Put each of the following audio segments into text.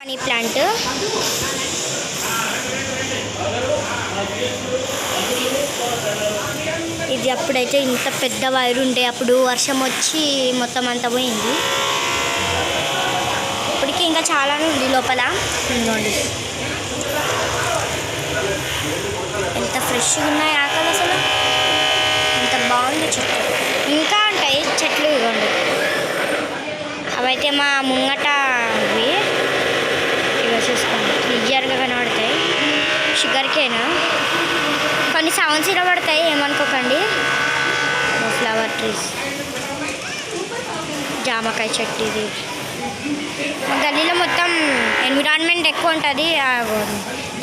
Money plant ఇది అప్పుడైతే ఇంత పెద్ద వైర్ ఉండే, అప్పుడు వర్షం వచ్చి మొత్తం అంతా పోయింది. ఇప్పటికీ ఇంకా చాలానే ఉంది లోపల. ఇదిగోండి ఎంత ఫ్రెష్గా ఉన్నాయి ఆకలి, అసలు ఎంత బాగుంది చెట్టు. ఇంకా ఉంటాయి చెట్లు, ఇవ్వండి అవైతే మా ముంగట అవి ఇవి చూసుకోండి క్లియర్గా కనబడతాయి. షుగర్ కేన్ కొన్ని సౌండ్స్ వినబడతాయి, ఏమనుకోకండి. ఫ్లవర్ ట్రీస్, జామకాయ చెట్టు. ఇది గల్లీలో మొత్తం ఎన్విరాన్మెంట్ ఎక్కువ ఉంటుంది,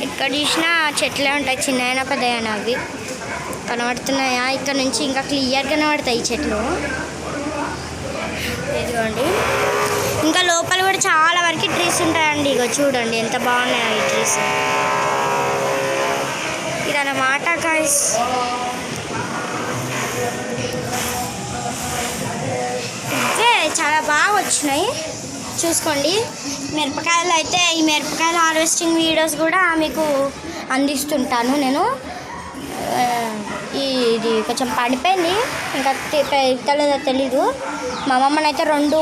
ఎక్కడ చూసినా చెట్లే ఉంటాయి, చిన్నైనా పెద్దయినా. అవి కనబడుతున్నాయా? ఇక్కడ నుంచి ఇంకా క్లియర్గా కనబడతాయి ఈ చెట్లు. ఇదిగోండి ఇంకా లోపల కూడా చాలా వరకు ట్రీస్ ఉంటాయండి. ఇగో చూడండి ఎంత బాగున్నాయి ఈ ట్రీస్. ఇదన్నమాట గైస్. ఇవే చాలా బాగా వచ్చినాయి చూసుకోండి. మిరపకాయలు అయితే ఈ మిరపకాయల హార్వెస్టింగ్ వీడియోస్ కూడా మీకు అందిస్తుంటాను నేను. ఇది కొంచెం పడిపోయింది, ఇంకా తెలీదో తెలీదు. మా అమ్మమ్మనైతే 2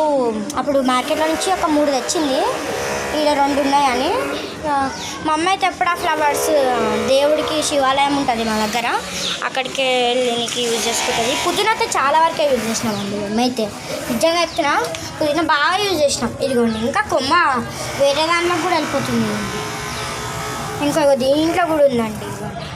అప్పుడు మార్కెట్లో నుంచి ఒక 3 తెచ్చింది, ఇలా 2 ఉన్నాయని. మా అమ్మ అయితే ఎప్పుడు ఆ ఫ్లవర్స్ దేవుడికి శివాలయం ఉంటుంది మా దగ్గర, అక్కడికి వెళ్ళడానికి యూజ్ చేసుకుంటుంది. పుదీనా అయితే చాలా వరకే యూజ్ చేసినామండి మేమైతే, నిజంగా చెప్తున్నా. పుదీనా బాగా యూజ్ చేసినాం. ఇదిగోండి ఇంకా కొమ్మ వేరే దాంట్లో కూడా వెళ్ళిపోతుంది. ఇంకా దీంట్లో కూడా ఉందండి. ఇదిగోండి